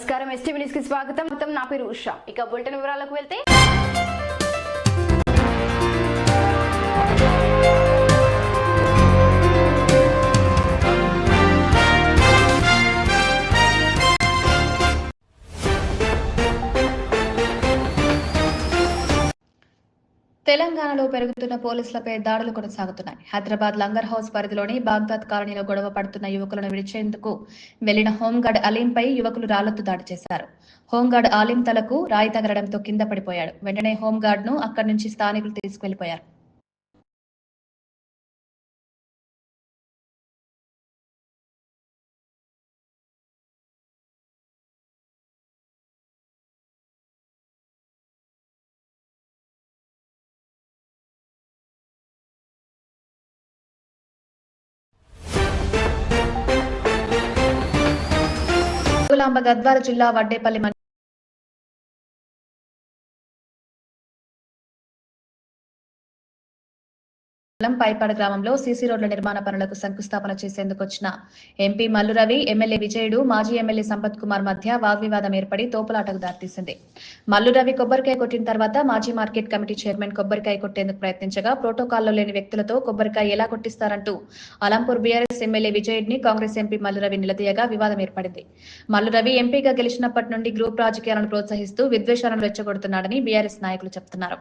నమస్కారం STV news కి స్వాగతం. నా పేరు ఉషా. ఇక బులెటిన్ వివరాలకు వెళ్తే తెలంగాణలో పెరుగుతున్న పోలీసులపై దాడులు కొనసాగుతున్నాయి. హైదరాబాద్ లంగర్ హౌస్ పరిధిలోని బాగ్దాద్ కాలనీలో గొడవ పడుతున్న యువకులను విడిచేందుకు వెళ్లిన హోంగార్డ్ అలీంపై యువకులు రాళ్లతో దాడి చేశారు. హోంగార్డ్ అలీం తలకు రాయి తగలడంతో కింద పడిపోయాడు. వెంటనే హోంగార్డ్ ను అక్కడి నుంచి స్థానికులు తీసుకెళ్లిపోయారు. గద్వాల జిల్లా వడ్డేపల్లి పైపాడు గ్రామంలో సీసీ రోడ్ల నిర్మాణ పనులకు శంకుస్థాపన చేసేందుకు వచ్చిన ఎంపీ మల్లురవి, ఎమ్మెల్యే విజయుడు, మాజీ ఎమ్మెల్యే సంపత్ కుమార్ మధ్య వాగ్వివాదం ఏర్పడి తోపులాటకు దారితీసింది. మల్లురవి కొబ్బరికాయ కొట్టిన తర్వాత మాజీ మార్కెట్ కమిటీ చైర్మన్ కొబ్బరికాయ కొట్టేందుకు ప్రయత్నించగా ప్రోటోకాల్లో లేని వ్యక్తులతో కొబ్బరికాయ ఎలా కొట్టిస్తారంటూ అలంపూర్ బీఆర్ఎస్ ఎమ్మెల్యే విజయుడిని కాంగ్రెస్ ఎంపీ మల్లురవి నిలదీయగా వివాదం ఏర్పడింది. మల్లురవి ఎంపీగా గెలిచినప్పటి నుండి గ్రూప్ రాజకీయాలను ప్రోత్సహిస్తూ విద్వేషాలను రెచ్చగొడుతున్నాడని బీఆర్ఎస్ నాయకులు చెబుతున్నారు.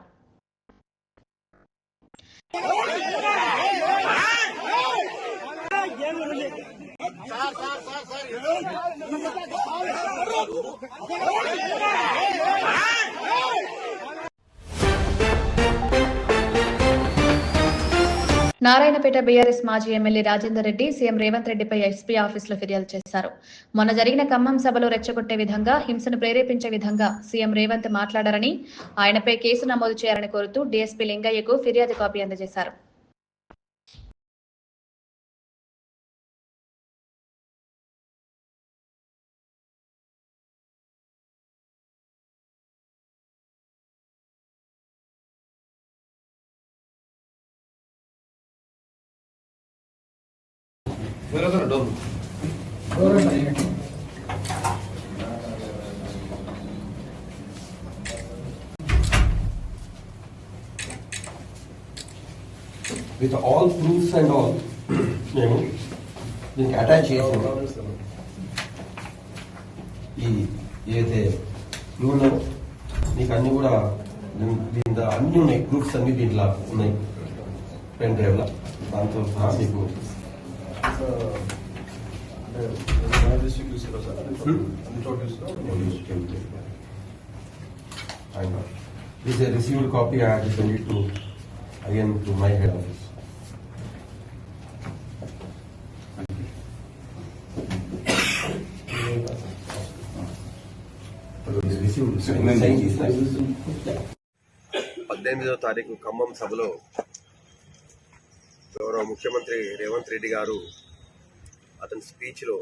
నారాయణపేట బీఆర్ఎస్ మాజీ ఎమ్మెల్యే రాజేందర్ రెడ్డి సీఎం రేవంత్ రెడ్డిపై ఎస్పీ ఆఫీసులో ఫిర్యాదు చేశారు. మొన్న జరిగిన ఖమ్మం సభలో రెచ్చగొట్టే విధంగా, హింసను ప్రేరేపించే విధంగా సీఎం రేవంత్ మాట్లాడారని, ఆయనపై కేసు నమోదు చేయాలని కోరుతూ డీఎస్పీ లింగయ్యకు ఫిర్యాదు కాపీ అందజేశారు. With all proofs and all, మేము దీనికి అటాచ్ చేసాము. ఏదైతే నువ్వు నీకు అన్ని కూడా దీంట్లో అన్ని ఉన్నాయి, ప్రూఫ్స్ అన్ని దీంట్లో ఉన్నాయి పెన్ డ్రైవ్లో. దాంతో సహా మీకు this is a received copy. I have to send it to again to my head office. పద్దెనిమిదవ తారీఖు ఖమ్మం సభలో గౌరవ ముఖ్యమంత్రి రేవంత్ రెడ్డి గారు అతని స్పీచ్లో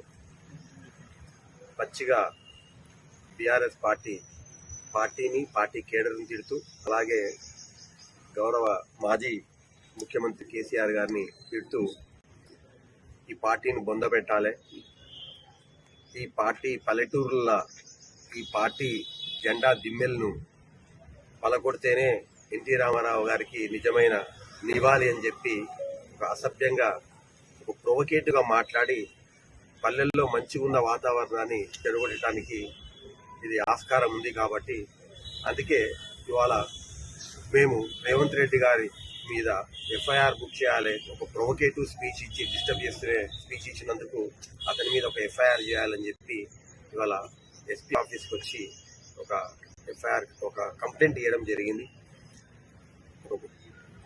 పచ్చిగా బీఆర్ఎస్ పార్టీని పార్టీ కేడర్ని తిడుతూ, అలాగే గౌరవ మాజీ ముఖ్యమంత్రి కేసీఆర్ గారిని తిడుతూ ఈ పార్టీని బొందబెట్టాలి, ఈ పార్టీ పల్లెటూరుల ఈ పార్టీ జెండా దిమ్మెలను పలకొడితేనే ఎన్టీ రామారావు గారికి నిజమైన నివాళి అని చెప్పి ఒక అసభ్యంగా, ఒక ప్రొవకేటివ్గా మాట్లాడి పల్లెల్లో మంచిగా ఉన్న వాతావరణాన్ని చెడగొట్టడానికి ఇది ఆస్కారం ఉంది. కాబట్టి అందుకే ఇవాళ మేము రేవంత్ రెడ్డి గారి మీద ఎఫ్ఐఆర్ బుక్ చేయాలి, ఒక ప్రొవకేటివ్ స్పీచ్ ఇచ్చి డిస్టర్బ్ చేస్తూనే స్పీచ్ ఇచ్చినందుకు అతని మీద ఒక ఎఫ్ఐఆర్ చేయాలని చెప్పి ఇవాళ ఎస్పీ ఆఫీస్కి వచ్చి ఒక ఎఫ్ఐఆర్, ఒక కంప్లైంట్ ఇవ్వడం జరిగింది.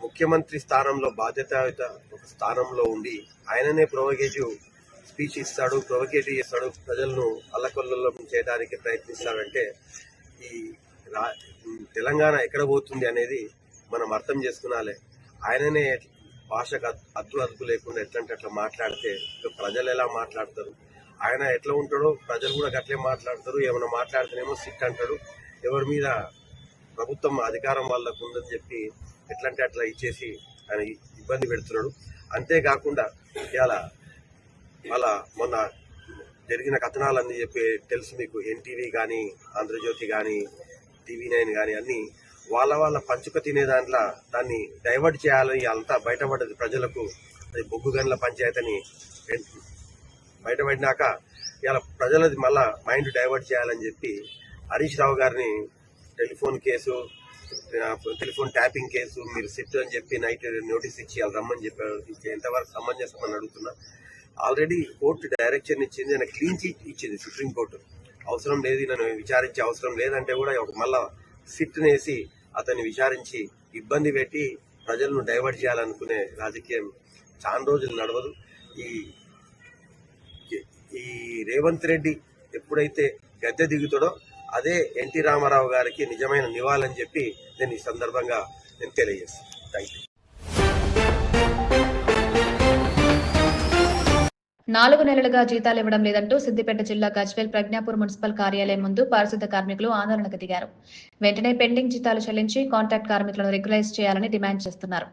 ముఖ్యమంత్రి స్థానంలో బాధ్యతాయుత ఒక స్థానంలో ఉండి ఆయననే ప్రొవకేటివ్ స్పీచ్ ఇస్తాడు, ప్రొవకేటివ్ చేస్తాడు, ప్రజలను అల్లకొల్లలో చేయడానికి ప్రయత్నిస్తాడంటే ఈ తెలంగాణ ఎక్కడ పోతుంది అనేది మనం అర్థం చేసుకునాలి. ఆయననే భాషకు అద్దు లేకుండా ఎట్లంటే అట్లా మాట్లాడితే ప్రజలు ఎలా మాట్లాడతారు? ఆయన ఎట్లా ఉంటాడో ప్రజలు కూడా అట్లే మాట్లాడతారు. ఏమైనా మాట్లాడితేనేమో సిట్ అంటాడు, ఎవరి మీద ప్రభుత్వం అధికారం వాళ్ళకు ఉందని చెప్పి ఎట్లంటే అట్లా ఇచ్చేసి ఆయన ఇబ్బంది పెడుతున్నాడు. అంతేకాకుండా ఇలా వాళ్ళ మొన్న జరిగిన కథనాలన్నీ చెప్పి తెలుసు మీకు. ఎన్టీవీ కానీ, ఆంధ్రజ్యోతి కానీ, TV9 కానీ అన్నీ వాళ్ళ పంచుక తినే దాంట్లో దాన్ని డైవర్ట్ చేయాలని అంతా బయటపడ్డది ప్రజలకు. అది బొగ్గు గనుల పంచాయతీ అని బయటపడినాక ఇలా ప్రజలది మళ్ళా మైండ్ డైవర్ట్ చేయాలని చెప్పి హరీష్ రావు గారిని టెలిఫోన్ ట్యాపింగ్ కేసు మీరు సిట్ అని చెప్పి నైట్ నోటీస్ ఇచ్చి వాళ్ళు రమ్మని చెప్పారు. ఎంతవరకు సమంజసమని అడుగుతున్నా. ఆల్రెడీ కోర్టు డైరెక్షన్ ఇచ్చింది, ఆయన క్లీన్ చిట్ ఇచ్చింది సుప్రీంకోర్టు. అవసరం లేదు, నన్ను విచారించే అవసరం లేదంటే కూడా మళ్ళా సిట్ వేసి అతన్ని విచారించి ఇబ్బంది పెట్టి ప్రజలను డైవర్ట్ చేయాలనుకునే రాజకీయం చాలా రోజులు నడవదు. ఈ రేవంత్ రెడ్డి ఎప్పుడైతే గద్దె దిగుతాడో అదే ఎన్టీ రామారావు గారికి నిజమైన నివాళని చెప్పి నేను ఈ సందర్భంగా నేను తెలియజేస్తాను. Thank you. 4 నెలలుగా జీతాలు ఇవ్వడం లేదంటూ సిద్దిపేట జిల్లా గజ్వేల్ ప్రజ్ఞాపూర్ మున్సిపల్ కార్యాలయం ముందు పారిశుద్ధ కార్మికులు ఆందోళనకు దిగారు. వెంటనే పెండింగ్ జీతాలు చెల్లించి కాంట్రాక్ట్ కార్మికులను రెగ్యులైజ్ చేయాలని డిమాండ్ చేస్తున్నారు.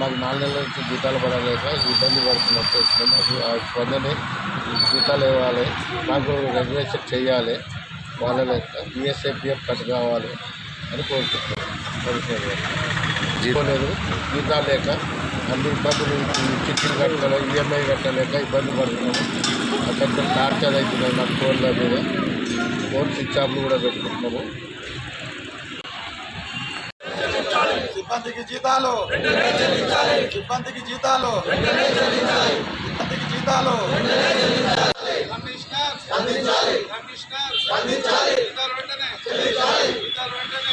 మాకు 4 నెలల నుంచి జీతాలు పడలేక ఇబ్బంది పడుతున్నట్టు మాకు స్పందనే జీతాలు ఇవ్వాలి, మాకు రెగ్యులేషన్ చేయాలి, వాళ్ళ లెక్క ESIPF కట్ కావాలి అని కోరుకుంటున్నాం. లేదు జీతాలు లేక అన్ని ఇబ్బందులు, చిట్టీలు కట్టలేక, EMI కట్టలేక ఇబ్బంది పడుతున్నాము. అక్కడ టార్చర్ అవుతున్నాయి మాకు ఫోన్ల మీద. ఫోన్ స్విచ్ ఆఫ్లు కూడా పెట్టుకుంటున్నాము. సిబ్బందికి జీతాలు, సిబ్బందికి జీతాలు, సిబ్బందికి జీతాలు. కమిషనర్ స్పందించాలి, కమిషనర్ స్పందించాలి, జీతాలు వెంటనే చెల్లించాలి, జీతాలు వెంటనే.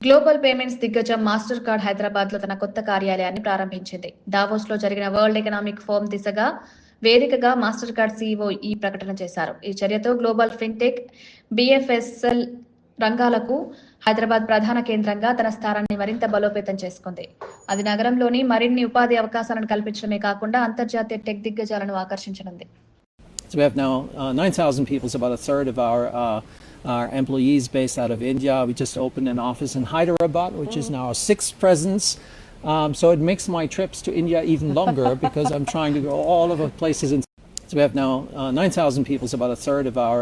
గ్లోబల్ పేమెంట్స్ దిగ్గజం మాస్టర్ కార్డ్ హైదరాబాద్ లో తన కొత్త కార్యాలయాన్ని ప్రారంభించింది. దావోస్ లో జరిగిన వరల్డ్ ఎకనామిక్ ఫోరం దిశగా వేదికగా మాస్టర్ కార్డ్ CEO ఈ ప్రకటన చేశారు. ఈ చర్యతో గ్లోబల్ ఫిన్టెక్, BFSL రంగాలకు హైదరాబాద్ ప్రధాన కేంద్రంగా తన స్థానాన్ని మరింత బలోపేతం చేసుకుంది. అది నగరంలోని మరిన్ని ఉపాధి అవకాశాలను కల్పించడమే కాకుండా అంతర్జాతీయ tech దిగ్గజాలను ఆకర్షించనుంది. So we have now 9,000 people, so about a third of our employees based out of India. We just opened an office in Hyderabad, which is now our 6th presence. So it makes my trips to India even longer because I'm trying to go all over places. So we have now 9,000 people, so about a third of our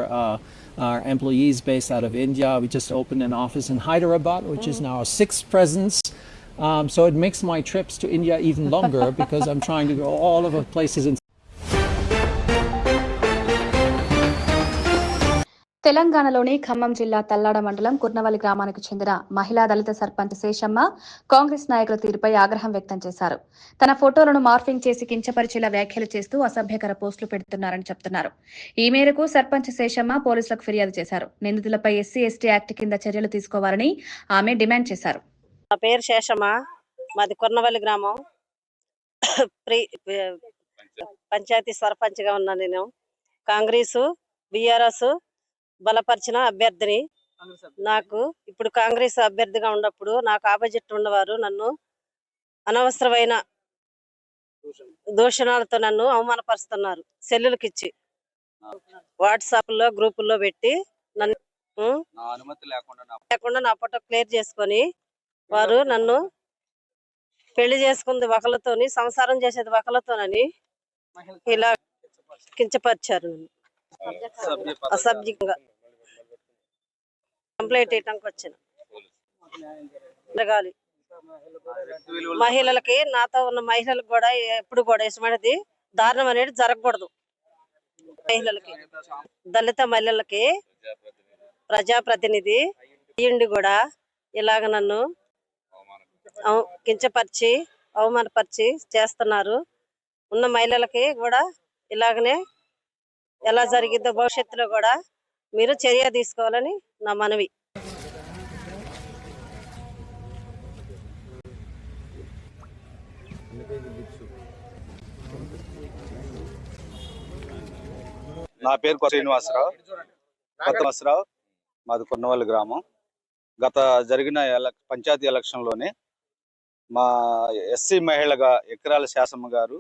employees based out of India. We just opened an office in Hyderabad, which is now our 6th presence. So it makes my trips to India even longer because I'm trying to go all over places. తెలంగాణలోని ఖమ్మం జిల్లా తల్లాడ మండలం కుర్నవల్లి గ్రామానికి చెందిన మహిళా దళిత సర్పంచ్ శేషమ్మ కాంగ్రెస్ నాయకుల తీరుపై ఆగ్రహం వ్యక్తం చేశారు. తన ఫోటోలను మార్ఫింగ్ చేసి కించపరిచేలా వ్యాఖ్యలు చేస్తూ అసభ్యకర పోస్టులు పెడుతున్నారని చెప్తున్నారు. ఈ మేరకు సర్పంచ్ శేషమ్మ పోలీసులకు ఫిర్యాదు చేశారు. నిందితులపై SC/ST యాక్ట్ కింద చర్యలు తీసుకోవాలని ఆమె డిమాండ్ చేశారు. నా పేరు శేషమ్మ, మాది కుర్నవల్లి గ్రామం. పంచాయతీ సర్పంచ్ గా ఉన్నా. నేను కాంగ్రెస్ BRS బలపరిచిన అభ్యర్థిని. నాకు ఇప్పుడు కాంగ్రెస్ అభ్యర్థిగా ఉన్నప్పుడు నాకు ఆపోజిట్ ఉన్నవారు నన్ను అనవసరమైన దూషణాలతో నన్ను అవమానపరుస్తున్నారు. సెల్లులకి ఇచ్చి వాట్సాప్ లో గ్రూపుల్లో పెట్టి నన్ను లేకుండా నా ఫోటో క్లియర్ చేసుకొని వారు నన్ను పెళ్లి చేసుకుంది ఒకళ్ళతోని, సంసారం చేసేది ఒకళ్ళతోనని ఇలా కించపరిచారు. అసభ్యంగా కంప్లైంట్ ఇవ్వడానికి వచ్చిన జరగాలి. మహిళలకి, నాతో ఉన్న మహిళలకు కూడా ఎప్పుడు కూడా ఇష్టమైనది దారుణం అనేది జరగకూడదు. మహిళలకి, దళిత మహిళలకి ప్రజాప్రతినిధి అయ్యుండి కూడా ఇలాగ నన్ను కించపరిచి అవమానపరిచి చేస్తున్నారు. ఉన్న మహిళలకి కూడా ఇలాగనే ఎలా జరిగిద్దో భవిష్యత్తులో కూడా మీరు చర్య తీసుకోవాలని నా మనవి. నా పేరు శ్రీనివాసరావు, మాది కొన్నవల్లి గ్రామం. గత జరిగిన పంచాయతీ ఎలక్షన్లోనే మా SC మహిళగా ఎకరాల శాసమ్మ గారు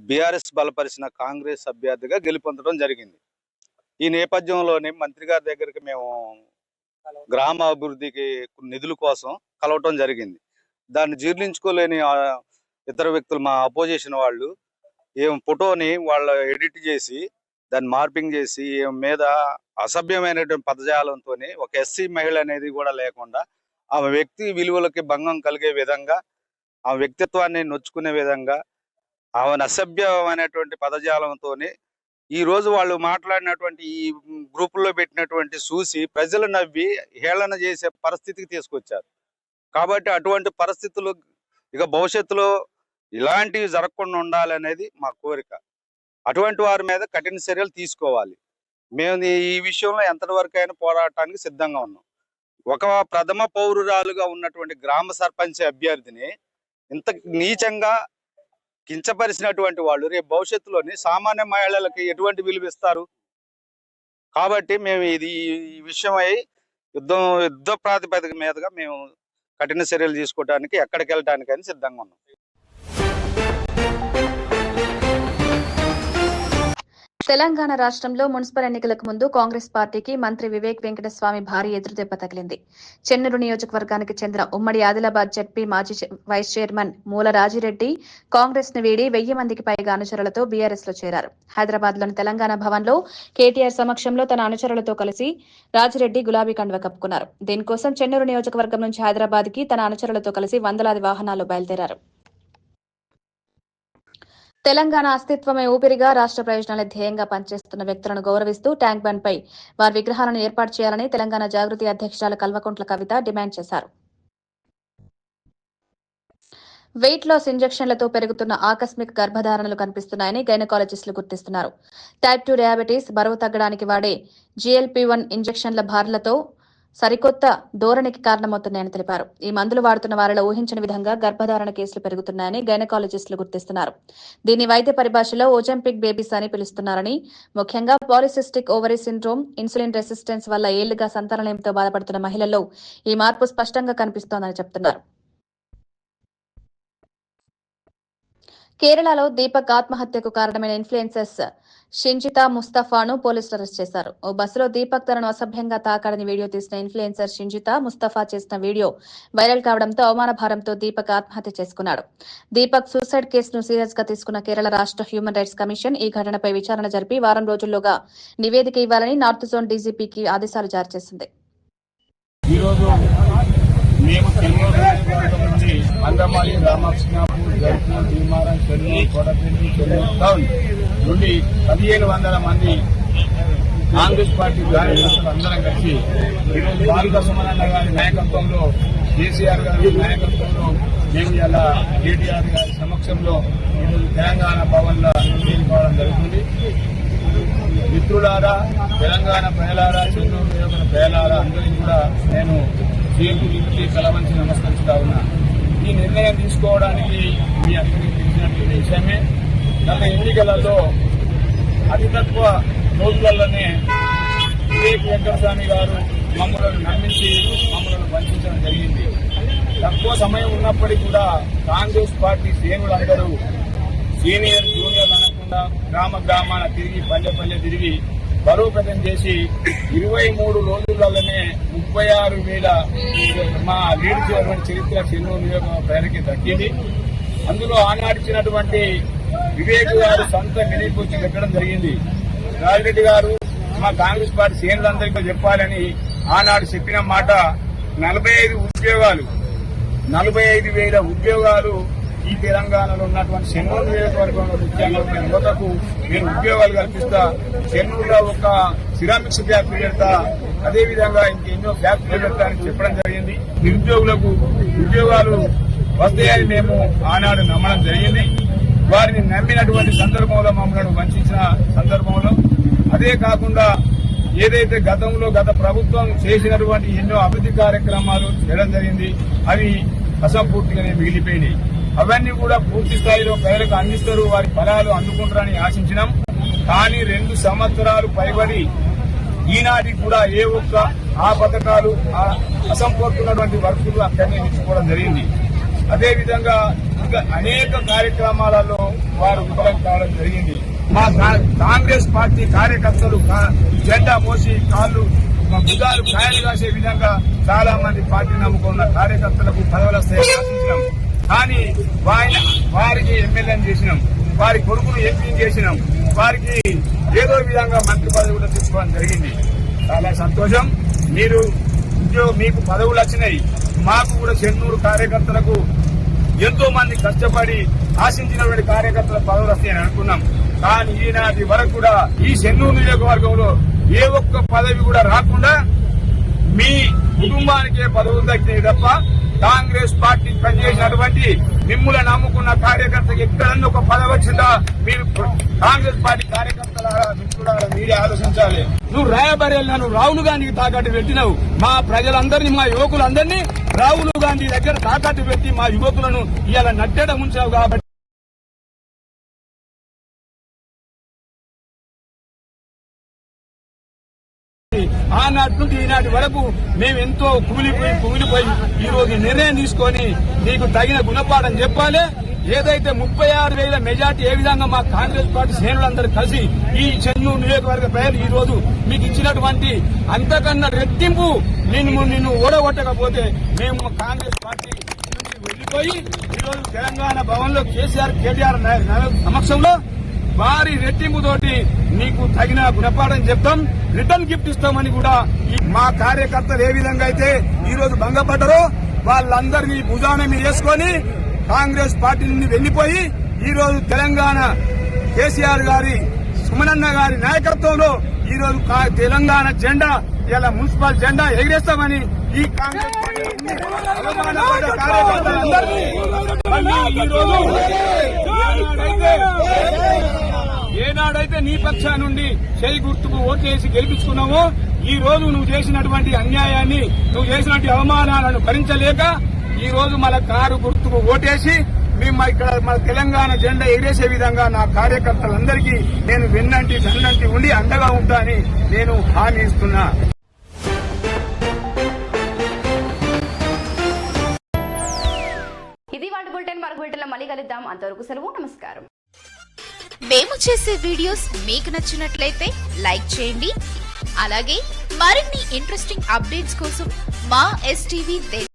BRS బలపరిచిన కాంగ్రెస్ అభ్యర్థిగా గెలుపొందడం జరిగింది. ఈ నేపథ్యంలోనే మంత్రి గారి దగ్గరికి మేము గ్రామ అభివృద్ధికి నిధుల కోసం కలవటం జరిగింది. దాన్ని జీర్ణించుకోలేని ఇతర వ్యక్తులు మా అపోజిషన్ వాళ్ళు ఫోటోని వాళ్ళు ఎడిట్ చేసి దాన్ని మార్పింగ్ చేసి మీద అసభ్యమైనటువంటి పదజాలంతో ఒక ఎస్సీ మహిళ అనేది కూడా లేకుండా ఆమె వ్యక్తి విలువలకి భంగం కలిగే విధంగా ఆ వ్యక్తిత్వాన్ని నొచ్చుకునే విధంగా ఆమెను అసభ్యమైనటువంటి పదజాలంతో ఈ రోజు వాళ్ళు మాట్లాడినటువంటి ఈ గ్రూపుల్లో పెట్టినటువంటి చూసి ప్రజలు నవ్వి హేళన చేసే పరిస్థితికి తీసుకొచ్చారు. కాబట్టి అటువంటి పరిస్థితులు ఇక భవిష్యత్తులో ఇలాంటివి జరగకుండా ఉండాలనేది మా కోరిక. అటువంటి వారి మీద కఠిన చర్యలు తీసుకోవాలి. మేము ఈ విషయంలో ఎంతటి వరకైనా పోరాటానికి సిద్ధంగా ఉన్నాం. ఒక ప్రథమ పౌరురాలుగా ఉన్నటువంటి గ్రామ సర్పంచ్ అభ్యర్థిని ఇంత నీచంగా కించపరిచినటువంటి వాళ్ళు రేపు భవిష్యత్తులోని సామాన్య మహిళలకు ఎటువంటి విలువ ఇస్తారు? కాబట్టి మేము ఈ విషయమై యుద్ధ ప్రాతిపదిక మీదుగా మేము కఠిన చర్యలు తీసుకోవడానికి ఎక్కడికి వెళ్ళటానికని సిద్ధంగా ఉన్నాం. తెలంగాణ రాష్ట్రంలో మున్సిపల్ ఎన్నికలకు ముందు కాంగ్రెస్ పార్టీకి మంత్రి వివేక్ వెంకటస్వామి భారీ ఎదురుదెబ్బ తగిలింది. చెన్నూరు నియోజకవర్గానికి చెందిన ఉమ్మడి ఆదిలాబాద్ జెడ్పీ మాజీ వైస్ చైర్మన్ మూల రాజిరెడ్డి కాంగ్రెస్ ను వీడి 1000 మందికి పైగా అనుచరులతో బీఆర్ఎస్ లో చేరారు. హైదరాబాద్ లోని తెలంగాణ భవన్ లో కేటీఆర్ సమక్షంలో తన అనుచరులతో కలిసి రాజిరెడ్డి గులాబీ కండువ కప్పుకున్నారు. దీనికోసం చెన్నూరు నియోజకవర్గం నుంచి హైదరాబాద్ కి తన అనుచరులతో కలిసి వందలాది వాహనాలు బయలుదేరారు. తెలంగాణ అస్తిత్వమే ఊపిరిగా రాష్ట్ర ప్రయోజనాల ధ్యేయంగా పనిచేస్తున్న వ్యక్తులను గౌరవిస్తూ ట్యాంక్ బండ్ పై వారి విగ్రహాలను ఏర్పాటు చేయాలని తెలంగాణ జాగృతి అధ్యక్షురాలు కల్వకుంట్ల కవిత డిమాండ్ చేశారు. వెయిట్ లాస్ ఇంజెక్షన్లతో పెరుగుతున్న ఆకస్మిక గర్భధారణలు కనిపిస్తున్నాయని గైనకాలజిస్టులు గుర్తిస్తున్నారు. టైప్ 2 డయాబెటీస్, బరువు తగ్గడానికి వాడే GLP-1 ఇంజెక్షన్ల బార్లతో సరికొత్త ధోరణికి కారణమవుతున్నాయని తెలిపారు. ఈ మందులు వాడుతున్న వారిలో ఊహించని విధంగా గర్భధారణ కేసులు పెరుగుతున్నాయని గైనకాలజిస్టులు గుర్తిస్తున్నారు. దీని వైద్య పరిభాషలో ఓజంపిక్ బేబీస్ అని పిలుస్తున్నారని, ముఖ్యంగా polycystic ovary syndrome, insulin resistance వల్ల ఏళ్లుగా సంతానలేమితో బాధపడుతున్న మహిళల్లో ఈ మార్పు స్పష్టంగా కనిపిస్తోందని చెబుతున్నారు. కేరళలో దీపక్ ఆత్మహత్యకు కారణమైన ఇన్ఫ్లుయెన్సర్స్ షింజితా ముస్తఫాను పోలీసులు అరెస్ట్ చేశారు. ఓ బస్సులో దీపక్ తనను అసభ్యంగా తాకాడని వీడియో తీసిన ఇన్ఫ్లుయెన్సర్ షింజితా ముస్తఫా చేసిన వీడియో వైరల్ కావడంతో అవమాన భారంతో దీపక్ ఆత్మహత్య చేసుకున్నాడు. దీపక్ సూసైడ్ కేసును సీరియస్ గా తీసుకున్న కేరళ రాష్ట్ర హ్యూమన్ రైట్స్ కమిషన్ ఈ ఘటనపై విచారణ జరిపి వారం రోజుల్లోగా నివేదిక ఇవ్వాలని నార్త్ జోన్ డీజీపీకి ఆదేశాలు జారీ చేసింది. మేము చెన్నూరు నియోజకవర్గం నుంచి అందమాలి, రామకృష్ణాపూర్, జైపూర్, భీమారం, చెన్నూరు, కోటపల్లి, చెన్నూరు టౌన్ నుండి 1500 మంది కాంగ్రెస్ పార్టీ కార్యకర్తలు అందరం కలిసి ఈరోజు బాలిక సుమనన్న గారి నాయకత్వంలో, కేసీఆర్ గారి నాయకత్వంలో మేము ఇలా కేటీఆర్ గారి సమక్షంలో ఈరోజు తెలంగాణ భవన్ లో చేరుకోవడం జరుగుతుంది. మిత్రులారా, తెలంగాణ ప్రజలారా, చెన్నూరు నియోజకవర్గ ప్రజలారా అందరికీ కూడా నేను చేతులెత్తి కలవంచి నమస్కరిస్తా ఉన్నా. ఈ నిర్ణయం తీసుకోవడానికి మీ అందరికీ తెలిసినటువంటి విషయమే. గత ఎన్నికలలో అతి తక్కువ రోజులలోనే వివేక్ వెంకటస్వామి గారు మమ్మల్ని నమ్మించి మమ్మల్ని వంచడం జరిగింది. తక్కువ సమయం ఉన్నప్పటికీ కూడా కాంగ్రెస్ పార్టీ శ్రేణులందరూ సీనియర్ జూనియర్ అనకుండా గ్రామ గ్రామాన తిరిగి పల్లె తిరిగి బలోపేతం చేసి 23 రోజులలోనే 36,000 మా లీడ్ చేయటువంటి చరిత్ర చెన్నూరు నియోజకవర్గ ప్రజలకి దక్కింది. అందులో ఆనాడిచ్చినటువంటి వివేక్ గారు సొంత మినీపూర్తి పెట్టడం జరిగింది. రాజిరెడ్డి గారు మా కాంగ్రెస్ పార్టీ శ్రేణులందరికీ చెప్పాలని ఆనాడు చెప్పిన మాట 45,000 ఉద్యోగాలు ఈ తెలంగాణలో ఉన్నటువంటి చెన్నూరు నియోజకవర్గంలో ముఖ్యంగా యువతకు నేను ఉద్యోగాలు కల్పిస్తా, చెన్నూరులో ఒక సిరామిక్స్ ఫ్యాక్టరీ పెడతా, అదేవిధంగా ఇంకెన్నో ఫ్యాక్టరీలు పెట్టాలని చెప్పడం జరిగింది. నిరుద్యోగులకు ఉద్యోగాలు వస్తాయని మేము ఆనాడు నమ్మడం జరిగింది. వారిని నమ్మినటువంటి సందర్భంలో మమ్మల్ని వంచిన సందర్భంలో, అదే కాకుండా ఏదైతే గత ప్రభుత్వం చేసినటువంటి ఎన్నో అభివృద్ధి కార్యక్రమాలు చేయడం జరిగింది, అవి అసంపూర్తిగానే మిగిలిపోయినాయి. అవన్నీ కూడా పూర్తి స్థాయిలో ప్రజలకు అందిస్తారు, వారి ఫలాలు అందుకుంటారని ఆశించినాం. కానీ 2 సంవత్సరాలు పైబడి ఈనాటికి కూడా ఏ ఒక్క ఆ పథకాలు అసంపూర్తున్నటువంటి వర్కులు అక్కడనే నిలిచిపోవడం జరిగింది. అదేవిధంగా ఇంకా అనేక కార్యక్రమాలలో వారు విఫలం కావడం జరిగింది. మా కాంగ్రెస్ పార్టీ కార్యకర్తలు జెండా మోసి కాళ్ళు భుజాలు కాయలు కాసే విధంగా చాలా మంది పార్టీ నమ్ముకున్న కార్యకర్తలకు పదవులు వస్తాయని ఆశించినాం. కానీ వారికి ఎమ్మెల్యేని చేసినాం, వారి కొడుకును ఎంపీని చేసినాం, వారికి ఏదో విధంగా మంత్రి పదవి కూడా తీసుకోవడం జరిగింది. చాలా సంతోషం. మీకు పదవులు వచ్చినాయి, మాకు కూడా చెన్నూరు కార్యకర్తలకు ఎంతో మంది కష్టపడి ఆశించినటువంటి కార్యకర్తల పదవులు వస్తాయని అనుకున్నాం. కానీ ఈనాటి వరకు కూడా ఈ చెన్నూరు నియోజకవర్గంలో ఏ ఒక్క పదవి కూడా రాకుండా మీ కుటుంబానికే పదవులు దక్కినాయి తప్ప కాంగ్రెస్ పార్టీ పనిచేసినటువంటి మిమ్ములను నమ్ముకున్న కార్యకర్తకి ఎక్కడన్నా ఒక పదవి వచ్చిందా? మీరు కాంగ్రెస్ పార్టీ కార్యకర్తలారా మిత్రులారా మీరే ఆలోచించాలి. నువ్వు రాయబరేళ్ళ నువ్వు రాహుల్ గాంధీకి తాకట్టు పెట్టినావు. మా ప్రజలందరినీ, మా యువకులందరినీ రాహుల్ గాంధీ దగ్గర తాకట్టు పెట్టి మా యువకులను ఇలా నట్టేట ఉంచావు. కాబట్టి ఆనాటి నుండి ఈనాటి వరకు మేము ఎంతో కుమిలిపోయి ఈ రోజు నిర్ణయం తీసుకొని నీకు తగిన గుణపాఠం చెప్పాలి. ఏదైతే 36,000 మెజార్టీ ఏ విధంగా మా కాంగ్రెస్ పార్టీ శ్రేణులందరూ కలిసి ఈ చెన్నూరు నియోజకవర్గ ప్రజలు ఈ రోజు మీకు ఇచ్చినటువంటి అంతకన్నా రెట్టింపు నిన్ను ఓడగొట్టకపోతే మేము కాంగ్రెస్ పార్టీ నుంచి వెళ్లిపోయి ఈరోజు తెలంగాణ భవన్ లో కేటీఆర్ సమక్షంలో భారీ రెట్టింపు తోటి నీకు తగిన గుణపాఠం చెప్తాం, రిటర్న్ గిఫ్ట్ ఇస్తామని కూడా మా కార్యకర్తలు ఏ విధంగా అయితే ఈ రోజు భంగపడ్డారో వాళ్ళందరినీ భుజాన మీద వేసుకొని కాంగ్రెస్ పార్టీ నుండి వెళ్లిపోయి ఈ రోజు తెలంగాణ కేసీఆర్ గారి సుమనన్న గారి నాయకత్వంలో ఈ రోజు తెలంగాణ జెండా ఇలా మున్సిపల్ జెండా ఎగిరేస్తామని ఈ కాంగ్రెస్ పార్టీ అవమానపడ్డ కార్యకర్తలందరినీ ఈ రోజు ఏనాడైతే నీ పక్షా నుండి చేయి గుర్తుకు ఓట్లేసి గెలిపించుకున్నావో ఈ రోజు నువ్వు చేసినటువంటి అన్యాయాన్ని, నువ్వు చేసినటువంటి అవమానాలను భరించలేక ఈ రోజు మన కారు గుర్తుకు ఓటేసి మేము ఇక్కడ మన తెలంగాణ జెండా ఎగిరేసే విధంగా నా కార్యకర్తలందరికీ నేను వెన్నంటి ఉండి అండగా ఉంటానని నేను హామీ ఇస్తున్నా. ఇది వాటి బులెటిన్. మరొక బులెటిన్లో మళ్ళీ కలుద్దాం. అంతవరకు సెలవు. నమస్కారం. మేము చేసే వీడియోస్ మీకు నచ్చినట్లయితే లైక్ చేయండి. అలాగే మరిన్ని ఇంట్రెస్టింగ్ అప్డేట్స్ కోసం మా STV